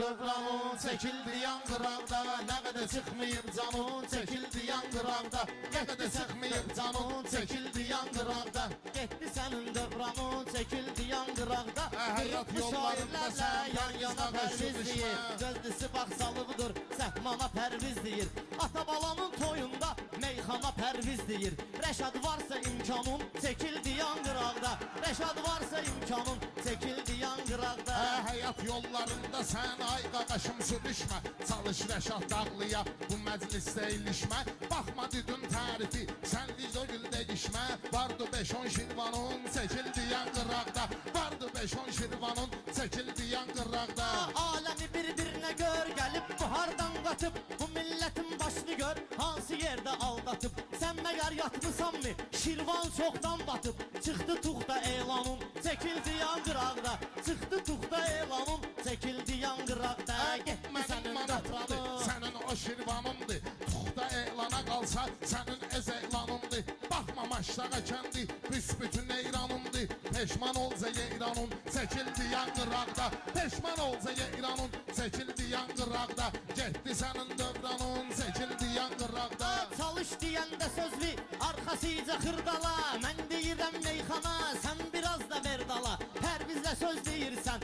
dövranın çəkildi yanqıraqda. Nə qədər çıxmayıb canın çəkildi yanqıraqda. Nə qədər çıxmayıb canın çəkildi yanqıraqda. Getdi sənin dövranın çəkildi yanqıraqda. Həyat yollarında sən yan-yana pərviz deyir. Gözdüsü bax salıbıdır, səhmana pərviz deyir. Ata balanın toyunda meyxana pərviz deyir. Rəşad varsa imkanın çəkildi yanqıraqda. Rəşad varsa imkanın çəkildi yanqıraqda. Həyat yollarında sən ay qaqaşım sürüşmə. Çalış Rəşad Dağlıya bu məclisdə ilişmə. Baxma düdün tərifi sən vicdo gül degişmə. Vardı 5-10 şirvanın çəkildi yanqıraqda. Vardı 5-10 şirvanın çəkildi yanqıraqda. Aləmi bir-birinə gör, gəlib buhardan qatıb. Bu millətin başını gör, hansı yerdə aldatıb. Sən məgər yatmısan mı? Şirvan çoxdan batıb. Çıxdı tuxda elanın, çəkildi yanqıraqda. Çıxdı tuxda elanın, çəkildi yanqıraqda. Getmə sənin dövranın, sənin o şirvanındır. Tuxda elana qalsa sənin ez elanındır. Baxma maşlağa kəndi, büsbütün eyranındır. Peşman ol Zeyranın, çəkildi yanqıraqda. Peşman ol Zeyranın, çəkildi yanqıraqda. Getdi sənin dövranın, çəkildi yanqıraqda. Çalış deyəndə sözlü, arxasıca xırdala. Mən deyirəm meyxana, sən biraz da verdala. Pərvizlə söz deyirsən,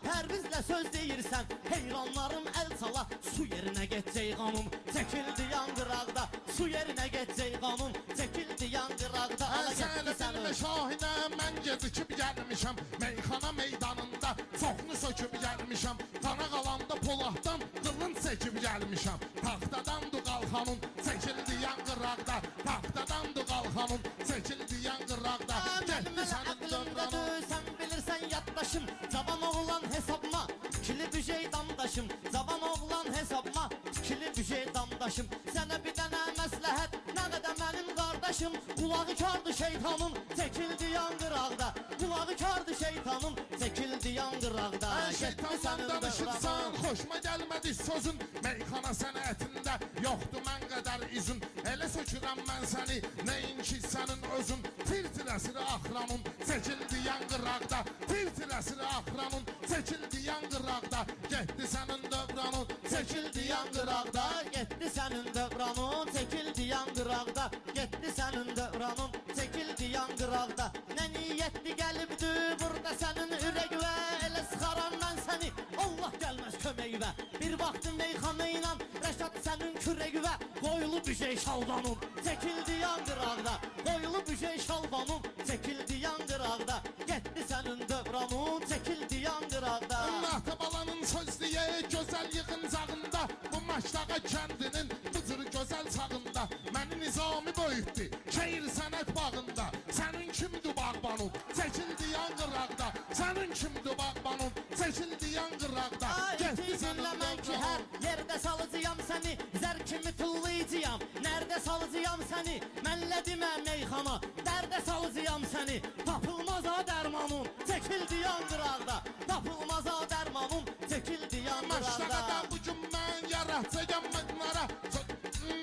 pərvizlə söz deyirsən. Heyranlarım əl çala, su yerinə getcək qanun. Çəkildi yanqıraqda, su yerinə getcək qanun. Çəkildi yanqıraqda, ala getdi Sənə şahidə mən gecikib gəlmişəm. Meyxana meydanında çoxunu söküb gəlmişəm. Qana qalanda poladdan qılınc çəkib gəlmişəm. Taxtadandı qalxanın, çəkildi yanqıraqda. Taxtadandı qalxanın, çəkildi yanqıraqda. Getdi sənin dövranın. Sən bilirsən yaddaşım, cavan oğlan hesabıma ikili büjey damdaşım. Cavan oğlan hesabıma ikili büjey damdaşım. Sənə bir dənə məsləhət, nə qədər mənim qardaşım. Qulağı kardı şeytanın, çəkildi yanqıraqda. Qulağı kardı şeytanın, çəkildi yanqıraqda. Şeytandan danışırsan, xoşuma gəlmədi sözün. Meyxana sənətində yoxdur mən qədər izin. Elə sökürəm mən səni, neyinki sənin özün. Tir-tirəsiri axranın, çəkildi yanqıraqda. Tir-tirəsiri axranın, çəkildi yanqıraqda. Getdi sənin dövranın, çəkildi yanqıraqda. Getdi sənin dövranın, çəkildi yanqıraqda. Getdi sənin dövranın, çəkildi yanqıraqda. Nə niyyətli gəlibdi burada sənin ürəqvə. Elə sıxaram mən səni, Allah gəlməz köməyvə. Bir vaxtın meyxana ilə Rəşad sənin kürəqvə. Qoyulu büjey şalbanın, çəkildi yanqıraqda. Qoyulu büjey şalbanın, çəkildi yanqıraqda. Getdi sənin dövranın, çəkildi yanqıraqda. Nahtabalanın sözlüyə gözəl yığıncağında. Bu maşlağa kəndinin bu cür gözəl çağında. Məni Nizami böyütdü, şehir sənət bağında. Sənin kimdir bağbanın, çəkildi yanqıraqda. Sənin kimdir bağbanın, çəkildi yanqıraqda. Getdi sənin mən ki hər yerdə salıcıyam səni. Zər kimi tullayıcıyam, nərdə salıcıyam səni. Mənlə demə meyxana, dərdə salıcıyam səni. Tapılmaz ha dərmanın, çəkildi yanqıraqda. Tapılmaz ha dərmanın, çəkildi yanqıraqda. Maşlaqada bugün mən yaratacağım mənlara.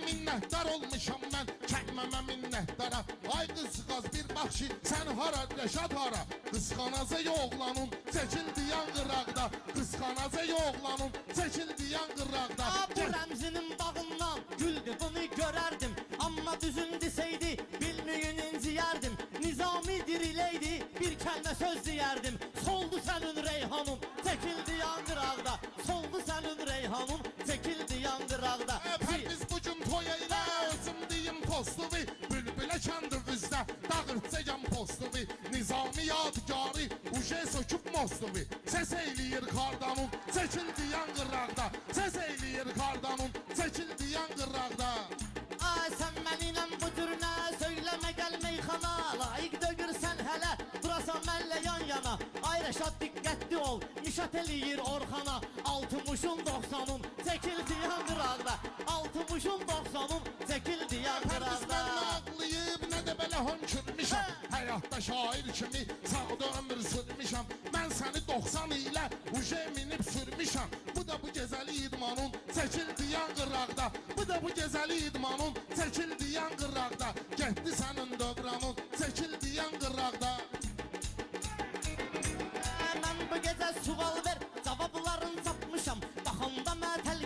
Minnətdar olmuşam mən, kəlməmə minnətdara. Ay qızqaz bir baxşı, sən hara, Rəşad hara. Qısqanacaq oğlanın, çəkildi yanqıraqda. Qısqanacaq oğlanın, çəkildi yanqıraqda. Bu rəmzinin bağından güldü, bunu görərdim. Amma düzün deseydi, bilməyin inciyərdim. Nizami dirileydi, bir kəlmə söz deyərdim. Soldu sənin reyhanın, çəkildi yanqıraqda. Soldu sənin reyhanın, çəkildi yanqıraqda. Pərviz bugün toya ilə özüm deyim postuvi. Bülbülə kəndi vizdə, dağırtacam postuvi. Nizami yadigarı, uje söküb mostuvi. Ses eyləyir kardanın, çəkildi yanqıraqda. Ses eyləyir kardanın, çəkildi yanqıraqda. Ay sən mənimlə bu cürünə söyləmə gəl meyxana. Layiq dögürsən hələ, durasan mənlə yan yana. Ay Rəşad diqqətli ol, müşat eləyir Orxana. Altmışın 90'un, çəkildi yanqıraqda. Altmışın 90'un, çəkildi yanqıraqda. Pərviz mən ağlayıb, nə də belə hönkürmüşəm. Həyatda şair kimi sağda ömür sürmüşəm. Mən səni 90 ilə uje minib sürmüşəm. Bu da bu gözəl idmanın, çəkildi yanqıraqda. Bu da bu gözəl idmanın, çəkildi yanqıraqda. Getdi sənin dövranın, çəkildi yanqıraqda. Mən bu gecə sual ver, cavabların çapmış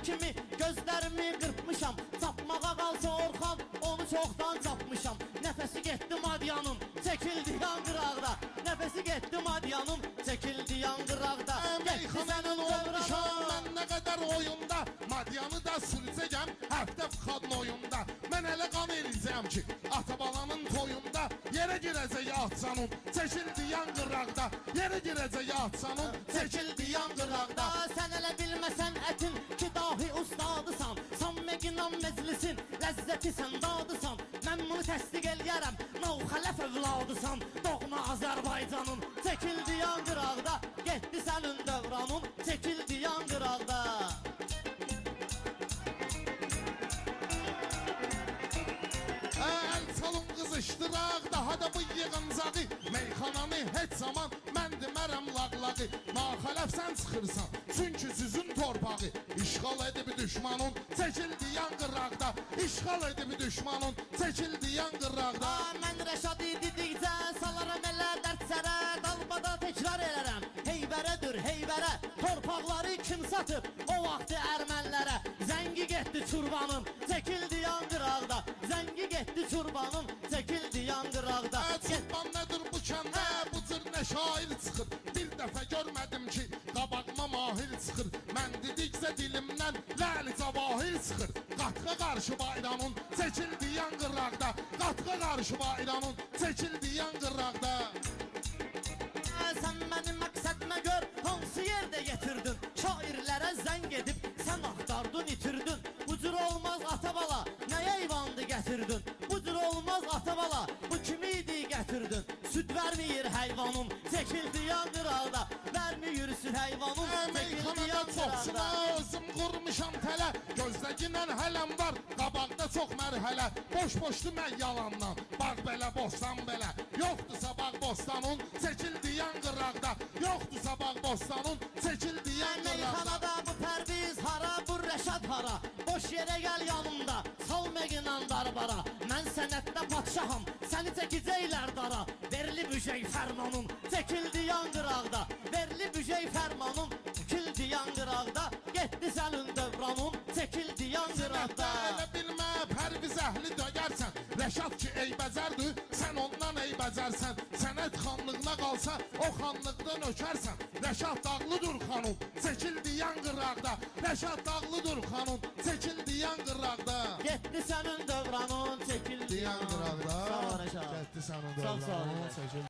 kimi gözlərimi qırpmışam. Çapmağa qalsa Orxan, onu çoxdan çapmışam. Nəfəsi getdi madyanın, çəkildi yanqıraqda. Nəfəsi getdi madyanın, çəkildi yanqıraqda. Meyxananın olmuşam mən nə qədər oyunda, madyanı da sürəcəyəm həftə xadın oyunda. Mən elə qan eləyəcəm ki, ata-balanın toyunda yerə girəcək atsanın, çəkildi yanqıraqda. Yerə girəcək atsanın, çəkildi yanqıraqda. Sən elə bilməsən ətin ki, dahi ustadısan. Sammeqinan meclisin ləzzəti sən dadısan. Mən bunu təsdiq eləyərəm, navxələf övladısan. Doğma Azərbaycanın çəkildi yanqıraqda. Getdi sənin dövranın, çəkildi yanqıraqda. Əl salın qızışdıraq, daha da bu yığıncağı. Meyxananı heç zaman mən demərəm lağlağı. Naxələfsən çıxırsan, çünki sizin torpağı. İşğal edib düşmanın, çəkildi yanqıraqda. İşğal edib düşmanın, çəkildi yanqıraqda. Mən Rəşadi dedikcə salaram elə dərd sərə. Dalbada təkrar elərəm, heyvərədir heyvərə. Torpaqları kim satıb o vaxtı ərmənlərə. Zəngi getdi çurbanın, çəkildi yanqıraqda. Zəngi getdi çurbanın, çəkildi yanqıraqda. Çurban nədir bu kəndə, bu cür nə şair çıxır. Bir dəfə görmədim ki, qabaqma mahir çıxır. Mən dedikcə dilimdən ləli cavahir çıxır. Qatqa qarşı bayramın, çəkildi yanqıraqda. Qatqa qarşı bayramın, çəkildi yanqıraqda. Sən mənim məqsədmə gör, hansı yerdə getirdin. Şairlərə zəng edib, sən axtardın, itirdin. Bu cür olmaz ata-bala, nə eyvandı gətirdin. Bu cür olmaz ata-bala, bu kimi idi gətirdin. Süd verməyir heyvanın, çəkildi yanqıraqda. Verməyir süd heyvanın, çəkildi yanqıraqda. Özüm qurmuşam tələ, gözləginən hələm var. Qabaqda çox mərhələ, boş-boşdu mən yalandan. Bağ belə, bostan belə, yoxdursa bağ bostanın, çəkildi yanqıraqda. Yoxdursa bağ bostanın, çəkildi yanqıraqda. Meyxanada bu Pərviz hara, bu Rəşad hara. Boş yerə gəl yanımda, sal məqinan darbara. Mən sənətdə padşaham, səni çəkəcəklər dara. Verli bücək fərmanın, çəkildi yanqıraqda. Verli bücək fərmanın, çəkildi yanqıraqda. Getdi sənin dövranın, çəkildi yanqıraqda. Elə bilmə, Pərviz əhli döyərsən. Rəşad ki eybəcərdir, sən ondan eybəcərsən. Sənət xanlığına qalsa, o xanlıqdan ökərsən. Rəşad dağlıdır xanım, çəkildi yanqıraqda. Rəşad dağlıdır xanım, çəkildi yanqıraqda. Getdi sənin dövranın, çəkildi Yanqıraqda. Sağ ol Rəşad. Getdi sənin Sağ ol, dövranın, çəkildi